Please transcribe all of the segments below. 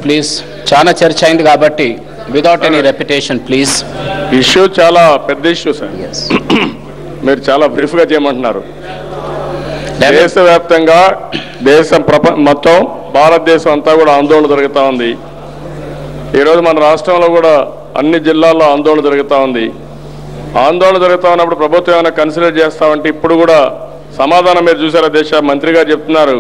Please చాలా చర్చ అయింది కాబట్టి without any repetition please. Issue చాలా పెద్ద ఇష్యూ సార్. మీరు చాలా బ్రీఫ్గా చేయమంటున్నారు. దేశవ్యాప్తంగా మొత్తం భారతదేశం అంతా కూడా ఆందోళన జరుగుతూ ఉంది. ఈరోజు మన రాష్ట్రంలో కూడా అన్ని జిల్లాల్లో ఆందోళన జరుగుతూ ఉంది. ఆందోళన జరుగుతూ ఉన్నప్పుడు ప్రభుత్వం ఏమైనా కన్సిడర్ చేస్తామంటే ఇప్పుడు కూడా సమాధానం మీరు చూసారా? దేశ మంత్రిగా చెప్తున్నారు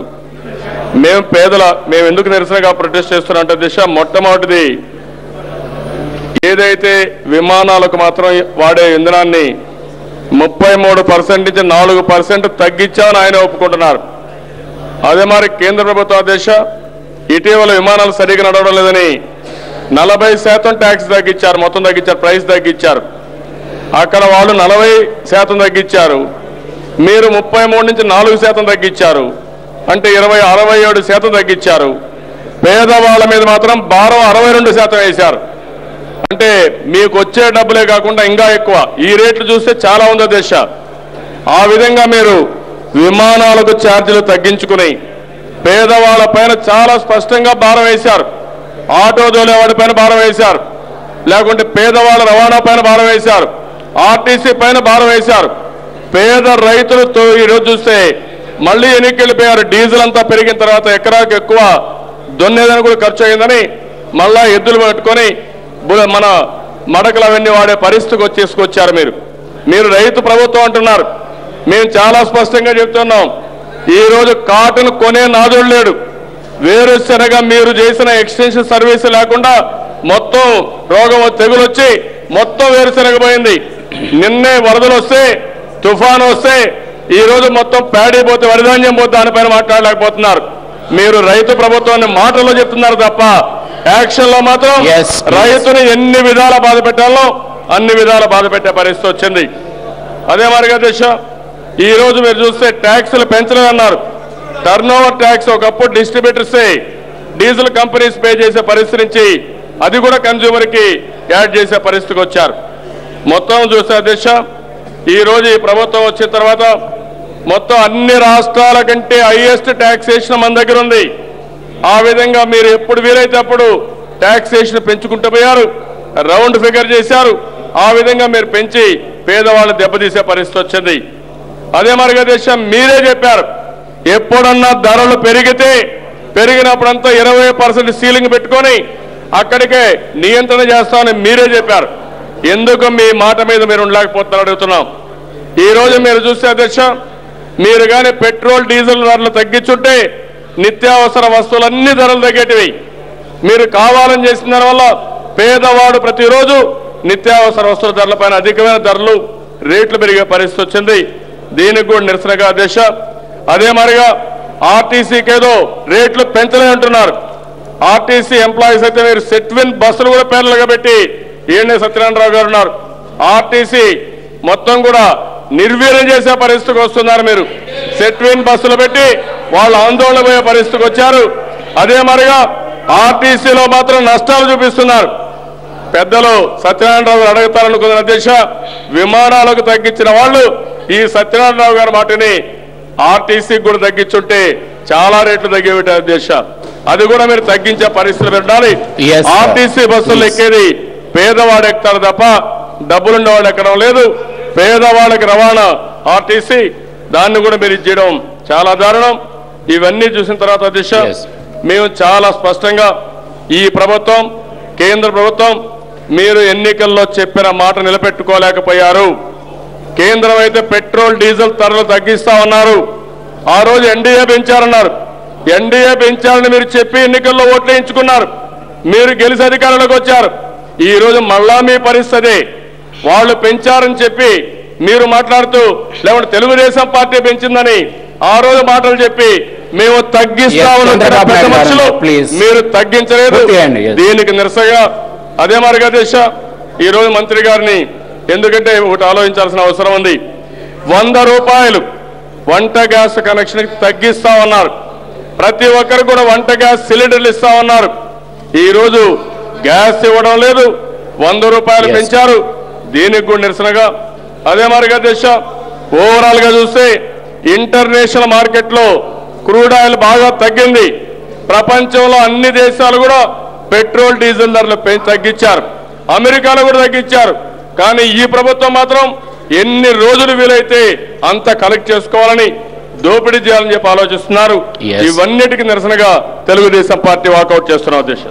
మేము ఎందుకు నిరసనగా ప్రొటెస్ట్ చేస్తున్నామంటే దిశ మొట్టమొదటిది ఏదైతే విమానాలకు మాత్రం వాడే ఇంధనాన్ని 33% నుంచి 4% తగ్గించామని ఆయన ఒప్పుకుంటున్నారు. అదే మరి కేంద్ర ప్రభుత్వ ఆదేశ ఇటీవల విమానాలు సరిగ్గా నడవడం లేదని 40% ట్యాక్స్ తగ్గించారు, మొత్తం తగ్గించారు, ప్రైస్ తగ్గించారు. అక్కడ వాళ్ళు 40% తగ్గించారు, మీరు 33 నుంచి 4% తగ్గించారు, అంటే 67% తగ్గించారు. పేదవాళ్ళ మీద మాత్రం భారం 62% వేశారు. అంటే మీకు వచ్చే డబ్బులే కాకుండా ఇంకా ఎక్కువ. ఈ రేట్లు చూస్తే చాలా ఉందో దేశ. ఆ విధంగా మీరు విమానాలకు ఛార్జీలు తగ్గించుకుని పేదవాళ్ళ పైన చాలా స్పష్టంగా భారం వేశారు. ఆటో దోలేవాడి పైన భారం వేశారు, లేకుంటే పేదవాళ్ళ రవాణా పైన భారం వేశారు, ఆర్టీసీ పైన భారం వేశారు. పేద రైతులతో ఈరోజు చూస్తే మళ్ళీ ఎన్నికెళ్ళిపోయారు. డీజిల్ అంతా పెరిగిన తర్వాత ఎకరాకు ఎక్కువ దున్నేదని కూడా ఖర్చు అయిందని మళ్ళా ఎద్దులు పెట్టుకొని మన మడకలు అవన్నీ వాడే పరిస్థితికి తీసుకొచ్చారు. మీరు రైతు ప్రభుత్వం అంటున్నారు. మేము చాలా స్పష్టంగా చెప్తున్నాం, ఈరోజు కాటన్ కొనే నాదుడు లేడు. వేరుశనగ మీరు చేసిన ఎక్స్టెన్షన్ సర్వీస్ లేకుండా మొత్తం రోగం తెగులు వచ్చి మొత్తం వేరుశనగ పోయింది. నిన్నే వరదలు వస్తే, తుఫాను వస్తే ఈరోజు మొత్తం ప్యాడీ పోతే, వరిధాన్యం పోతే దానిపైన మాట్లాడలేకపోతున్నారు. మీరు రైతు ప్రభుత్వాన్ని మాటల్లో చెప్తున్నారు తప్ప యాక్షన్లో మాత్రం రైతుని ఎన్ని విధాల బాధ పెట్టాలో అన్ని విధాల బాధ పెట్టే పరిస్థితి వచ్చింది. అదే మరిగా దేశ ఈరోజు మీరు చూస్తే ట్యాక్సులు పెంచలేదన్నారు. టర్నోవర్ ట్యాక్స్ ఒకప్పుడు డిస్ట్రిబ్యూటర్సే డీజిల్ కంపెనీస్ పే చేసే పరిస్థితి నుంచి అది కూడా కన్జ్యూమర్కి యాడ్ చేసే పరిస్థితికి వచ్చారు. మొత్తం చూస్తే దేశ ఈరోజు ఈ ప్రభుత్వం వచ్చిన తర్వాత మొత్తం అన్ని రాష్ట్రాల కంటే హైయెస్ట్ ట్యాక్సేషన్ మన దగ్గర ఉంది. ఆ విధంగా మీరు ఎప్పుడు వీలైతే అప్పుడు ట్యాక్సేషన్ పెంచుకుంటూ పోయారు, రౌండ్ ఫిగర్ చేశారు. ఆ విధంగా మీరు పెంచి పేదవాళ్ళు దెబ్బతీసే పరిస్థితి వచ్చింది. అదే మరిగా దేశం మీరే చెప్పారు, ఎప్పుడన్నా ధరలు పెరిగినప్పుడంతా 20% సీలింగ్ పెట్టుకొని అక్కడికే నియంత్రణ చేస్తామని మీరే చెప్పారు. ఎందుకు మీ మాట మీద మీరు ఉండలేకపోతున్నారు అడుగుతున్నాం. ఈరోజు మీరు చూస్తే అధ్యక్ష, మీరు కానీ పెట్రోల్ డీజిల్ ధరలు తగ్గించుంటే నిత్యావసర వస్తువులన్నీ ధరలు తగ్గేటివి. మీరు కావాలని చేసిన దానివల్ల పేదవాడు ప్రతిరోజు నిత్యావసర వస్తువుల ధరలపైన అధికమైన ధరలు రేట్లు పెరిగే పరిస్థితి వచ్చింది. దీనికి కూడా నిరసనగా దేశ అదే మరిగా ఆర్టీసీకి ఏదో రేట్లు పెంచలేదంటున్నారు. ఆర్టీసీ ఎంప్లాయీస్ అయితే మీరు సెట్విన్ బస్సులు కూడా పేర్లుగా పెట్టి ఈయనే సత్యనారాయణరావు గారు ఉన్నారు. ఆర్టీసీ మొత్తం కూడా నిర్వీర్యం చేసే పరిస్థితికి వస్తున్నారు. మీరు సెట్విన్ బస్సులు పెట్టి వాళ్ళు ఆందోళన పోయే పరిస్థితికి వచ్చారు. అదే మరిగా ఆర్టీసీలో మాత్రం నష్టాలు చూపిస్తున్నారు. పెద్దలు సత్యనారాయణరావు గారు అడుగుతారనుకున్న అధ్యక్ష, విమానాలకు తగ్గించిన వాళ్ళు ఈ సత్యనారాయణరావు గారి మాటని ఆర్టీసీకి కూడా తగ్గించుంటే చాలా రేట్లు తగ్గేవి అధ్యక్ష. అది కూడా మీరు తగ్గించే పరిస్థితులు పెట్టాలి. ఆర్టీసీ బస్సులు ఎక్కేది పేదవాడు ఎక్కుతారు తప్ప డబ్బులుండేవాడు ఎక్కడం లేదు. పేదవాళ్ళకి రవాణా ఆర్టీసీ, దాన్ని కూడా మీరు ఇచ్చేయడం చాలా దారుణం. ఇవన్నీ చూసిన తర్వాత దిశ మేము చాలా స్పష్టంగా ఈ ప్రభుత్వం, కేంద్ర ప్రభుత్వం మీరు ఎన్నికల్లో చెప్పిన మాట నిలబెట్టుకోలేకపోయారు. కేంద్రం అయితే పెట్రోల్ డీజిల్ ధరలు తగ్గిస్తా ఉన్నారు. ఆ రోజు ఎన్డీఏ పెంచారన్నారు. ఎన్డీఏ పెంచారని మీరు చెప్పి ఎన్నికల్లో ఓట్లు వేయించుకున్నారు. మీరు గెలిచి అధికారంలోకి వచ్చారు. ఈ రోజు మళ్ళా మీ పరిస్థితి వాళ్ళు పెంచారని చెప్పి మీరు మాట్లాడుతూ, లేకుంటే తెలుగుదేశం పార్టీ పెంచిందని ఆ రోజు మాటలు చెప్పి మేము తగ్గిస్తా ఉన్న మీరు తగ్గించలేదు. దీనికి నిరసగా అదే మరిగా దేశ ఈ రోజు మంత్రి గారిని, ఎందుకంటే ఒకటి ఆలోచించాల్సిన అవసరం ఉంది. 100 రూపాయలు వంట గ్యాస్ కనెక్షన్ తగ్గిస్తా ఉన్నారు. ప్రతి ఒక్కరు కూడా వంట గ్యాస్ సిలిండర్లు ఇస్తా ఉన్నారు. ఈ రోజు గ్యాస్ ఇవ్వడం లేదు, 100 రూపాయలు పెంచారు. దీనికి కూడా నిరసనగా అదే మరిగా దేశ ఓవరాల్ గా చూస్తే ఇంటర్నేషనల్ మార్కెట్ లో క్రూడ్ ఆయిల్ బాగా తగ్గింది. ప్రపంచంలో అన్ని దేశాలు కూడా పెట్రోల్ డీజిల్ ధరలు తగ్గించారు, అమెరికాలో కూడా తగ్గించారు. కానీ ఈ ప్రభుత్వం మాత్రం ఎన్ని రోజులు వీలైతే అంత కలెక్ట్ చేసుకోవాలని, దోపిడీ చేయాలని చెప్పి ఆలోచిస్తున్నారు. Yes. ఇవన్నిటికీ నిరసనగా తెలుగుదేశం పార్టీ వాకౌట్ చేస్తున్న ఉద్దేశం.